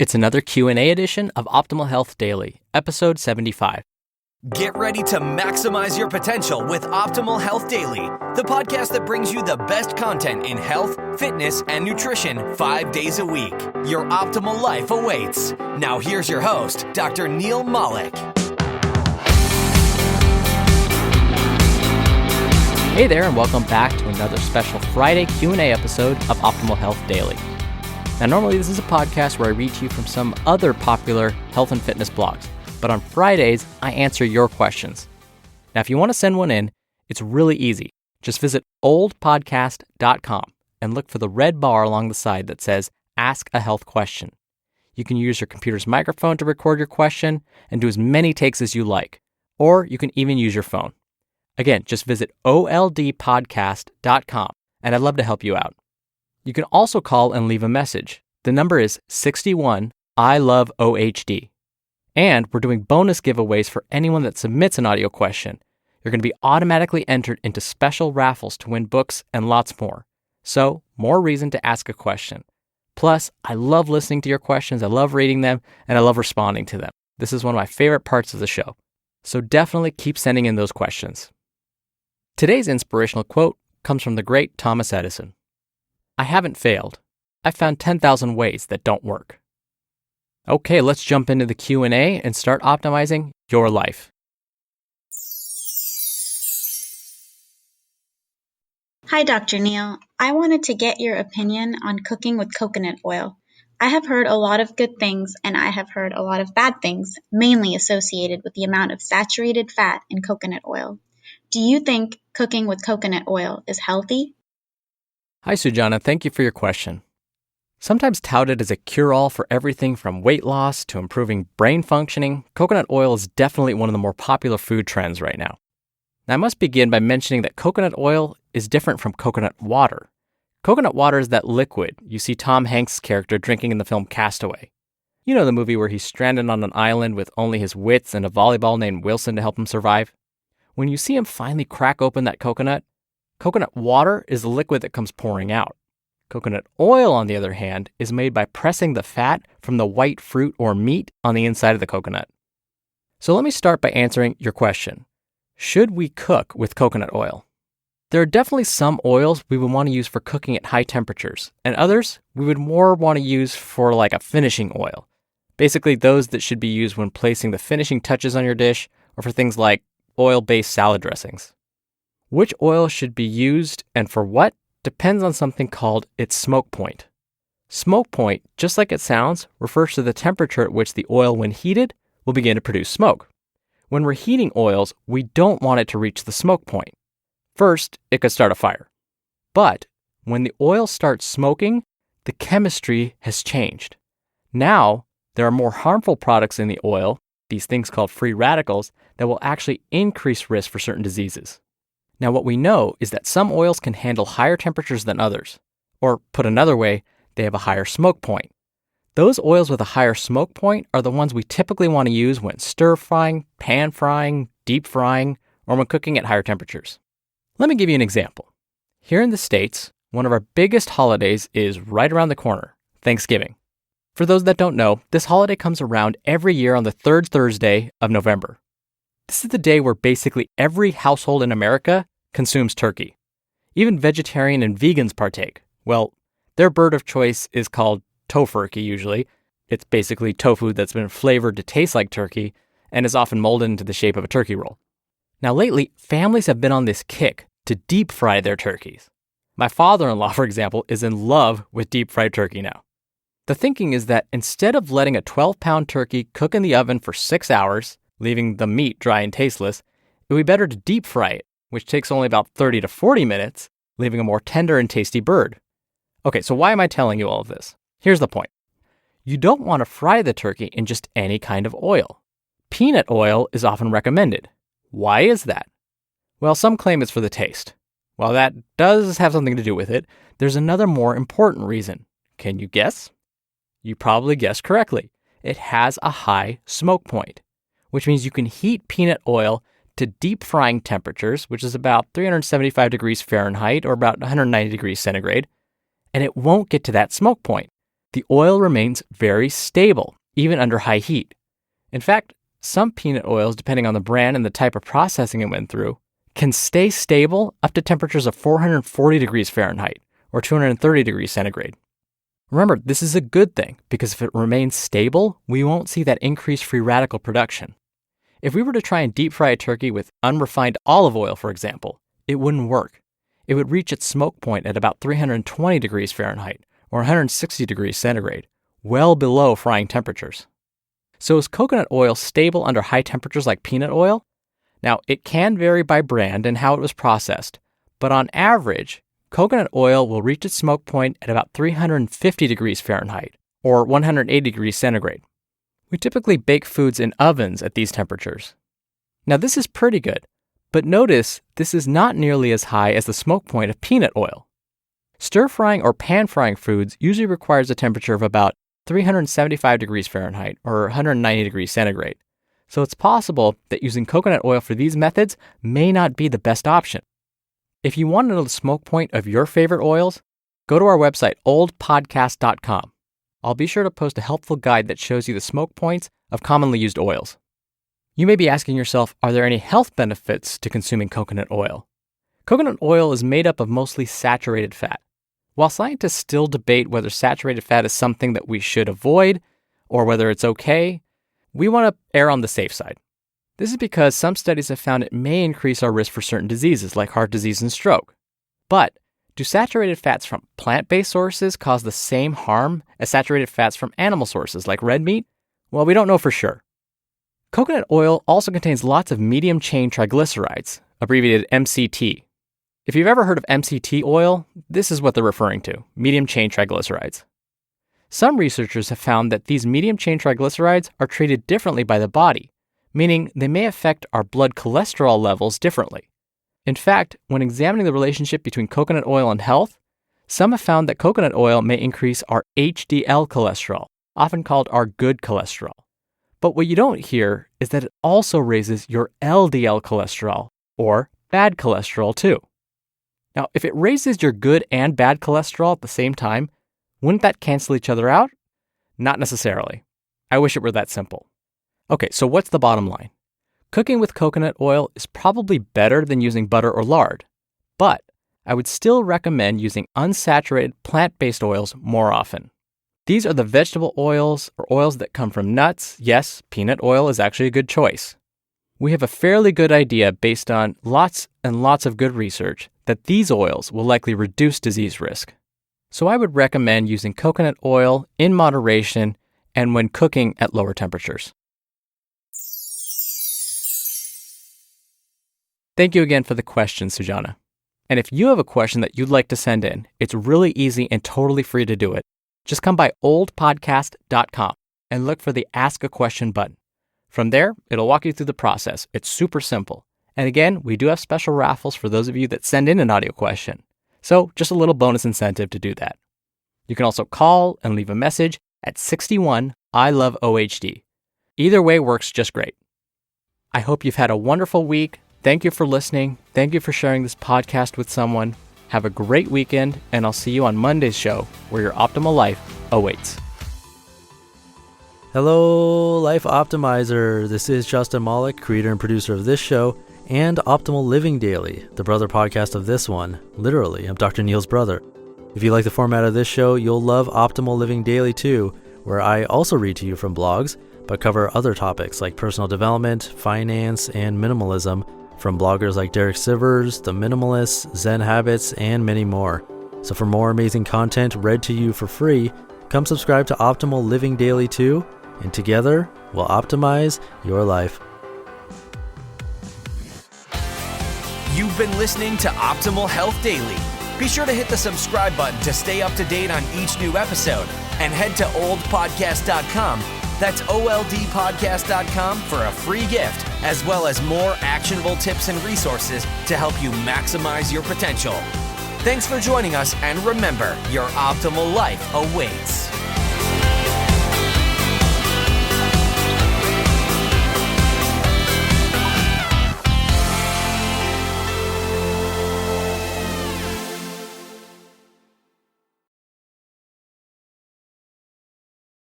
It's another Q&A edition of Optimal Health Daily, episode 75. Get ready to maximize your potential with Optimal Health Daily, the podcast that brings you the best content in health, fitness, and nutrition 5 days a week. Your optimal life awaits. Now here's your host, Dr. Neal Malik. Hey there, and welcome back to another special Friday Q&A episode of Optimal Health Daily. Now, normally this is a podcast where I read to you from some other popular health and fitness blogs, but on Fridays, I answer your questions. Now, if you want to send one in, it's really easy. Just visit oldpodcast.com and look for the red bar along the side that says Ask a Health Question. You can use your computer's microphone to record your question and do as many takes as you like, or you can even use your phone. Again, just visit oldpodcast.com, and I'd love to help you out. You can also call and leave a message. The number is 61 I love OHD. And we're doing bonus giveaways for anyone that submits an audio question. You're going to be automatically entered into special raffles to win books and lots more. So, more reason to ask a question. Plus, I love listening to your questions, I love reading them, and I love responding to them. This is one of my favorite parts of the show. So definitely keep sending in those questions. Today's inspirational quote comes from the great Thomas Edison. I haven't failed. I've found 10,000 ways that don't work. Okay, let's jump into the Q&A and start optimizing your life. Hi, Dr. Neal. I wanted to get your opinion on cooking with coconut oil. I have heard a lot of good things, and I have heard a lot of bad things, mainly associated with the amount of saturated fat in coconut oil. Do you think cooking with coconut oil is healthy? Hi, Sujana. Thank you for your question. Sometimes touted as a cure-all for everything from weight loss to improving brain functioning, coconut oil is definitely one of the more popular food trends right now. Now, I must begin by mentioning that coconut oil is different from coconut water. Coconut water is that liquid you see Tom Hanks' character drinking in the film Castaway. You know the movie where he's stranded on an island with only his wits and a volleyball named Wilson to help him survive? When you see him finally crack open that coconut water is the liquid that comes pouring out. Coconut oil, on the other hand, is made by pressing the fat from the white fruit or meat on the inside of the coconut. So let me start by answering your question. Should we cook with coconut oil? There are definitely some oils we would want to use for cooking at high temperatures, and others we would more want to use for like a finishing oil. Basically those that should be used when placing the finishing touches on your dish or for things like oil-based salad dressings. Which oil should be used and for what depends on something called its smoke point. Smoke point, just like it sounds, refers to the temperature at which the oil, when heated, will begin to produce smoke. When we're heating oils, we don't want it to reach the smoke point. First, it could start a fire. But when the oil starts smoking, the chemistry has changed. Now, there are more harmful products in the oil, these things called free radicals, that will actually increase risk for certain diseases. Now, what we know is that some oils can handle higher temperatures than others. Or, put another way, they have a higher smoke point. Those oils with a higher smoke point are the ones we typically want to use when stir frying, pan frying, deep frying, or when cooking at higher temperatures. Let me give you an example. Here in the States, one of our biggest holidays is right around the corner, Thanksgiving. For those that don't know, this holiday comes around every year on the third Thursday of November. This is the day where basically every household in America consumes turkey. Even vegetarian and vegans partake. Well, their bird of choice is called tofurkey usually. It's basically tofu that's been flavored to taste like turkey and is often molded into the shape of a turkey roll. Now lately, families have been on this kick to deep fry their turkeys. My father-in-law, for example, is in love with deep fried turkey now. The thinking is that instead of letting a 12-pound turkey cook in the oven for 6 hours, leaving the meat dry and tasteless, it would be better to deep fry it, which takes only about 30 to 40 minutes, leaving a more tender and tasty bird. Okay, so why am I telling you all of this? Here's the point. You don't want to fry the turkey in just any kind of oil. Peanut oil is often recommended. Why is that? Well, some claim it's for the taste. While that does have something to do with it, there's another more important reason. Can you guess? You probably guessed correctly. It has a high smoke point, which means you can heat peanut oil to deep frying temperatures, which is about 375 degrees Fahrenheit or about 190 degrees centigrade, and it won't get to that smoke point. the oil remains very stable, even under high heat. In fact, some peanut oils, depending on the brand and the type of processing it went through, can stay stable up to temperatures of 440 degrees Fahrenheit or 230 degrees centigrade. Remember, this is a good thing because if it remains stable, we won't see that increased free radical production. If we were to try and deep fry a turkey with unrefined olive oil, for example, it wouldn't work. It would reach its smoke point at about 320 degrees Fahrenheit or 160 degrees centigrade, well below frying temperatures. So is coconut oil stable under high temperatures like peanut oil? Now, it can vary by brand and how it was processed, but on average, coconut oil will reach its smoke point at about 350 degrees Fahrenheit or 180 degrees centigrade. We typically bake foods in ovens at these temperatures. Now, this is pretty good, but notice this is not nearly as high as the smoke point of peanut oil. Stir-frying or pan-frying foods usually requires a temperature of about 375 degrees Fahrenheit or 190 degrees centigrade. So it's possible that using coconut oil for these methods may not be the best option. If you want to know the smoke point of your favorite oils, go to our website, oldpodcast.com. I'll be sure to post a helpful guide that shows you the smoke points of commonly used oils. You may be asking yourself, are there any health benefits to consuming coconut oil? Coconut oil is made up of mostly saturated fat. While scientists still debate whether saturated fat is something that we should avoid or whether it's okay, we want to err on the safe side. This is because some studies have found it may increase our risk for certain diseases like heart disease and stroke. But do saturated fats from plant-based sources cause the same harm as saturated fats from animal sources like red meat? Well, we don't know for sure. Coconut oil also contains lots of medium-chain triglycerides, abbreviated MCT. If you've ever heard of MCT oil, this is what they're referring to, medium-chain triglycerides. Some researchers have found that these medium-chain triglycerides are treated differently by the body, meaning they may affect our blood cholesterol levels differently. In fact, when examining the relationship between coconut oil and health, some have found that coconut oil may increase our HDL cholesterol, often called our good cholesterol. But what you don't hear is that it also raises your LDL cholesterol, or bad cholesterol too. Now, if it raises your good and bad cholesterol at the same time, wouldn't that cancel each other out? Not necessarily. I wish it were that simple. Okay, so what's the bottom line? Cooking with coconut oil is probably better than using butter or lard, but I would still recommend using unsaturated plant-based oils more often. These are the vegetable oils or oils that come from nuts. Yes, peanut oil is actually a good choice. We have a fairly good idea based on lots and lots of good research that these oils will likely reduce disease risk. So I would recommend using coconut oil in moderation and when cooking at lower temperatures. Thank you again for the question, Sujana. And if you have a question that you'd like to send in, it's really easy and totally free to do it. Just come by oldpodcast.com and look for the Ask a Question button. From there, it'll walk you through the process. It's super simple. And again, we do have special raffles for those of you that send in an audio question. So just a little bonus incentive to do that. You can also call and leave a message at 61 I love OHD. Either way works just great. I hope you've had a wonderful week. Thank you for listening. Thank you for sharing this podcast with someone. Have a great weekend, and I'll see you on Monday's show where your optimal life awaits. Hello, Life Optimizer. This is Neal Malik, creator and producer of this show and Optimal Living Daily, the brother podcast of this one. Literally, I'm Dr. Neal's brother. If you like the format of this show, you'll love Optimal Living Daily too, where I also read to you from blogs, but cover other topics like personal development, finance, and minimalism from bloggers like Derek Sivers, The Minimalists, Zen Habits, and many more. So for more amazing content read to you for free, come subscribe to Optimal Living Daily too, and together we'll optimize your life. You've been listening to Optimal Health Daily. Be sure to hit the subscribe button to stay up to date on each new episode, and head to oldpodcast.com. That's oldpodcast.com for a free gift, as well as more actionable tips and resources to help you maximize your potential. Thanks for joining us, and remember, your optimal life awaits.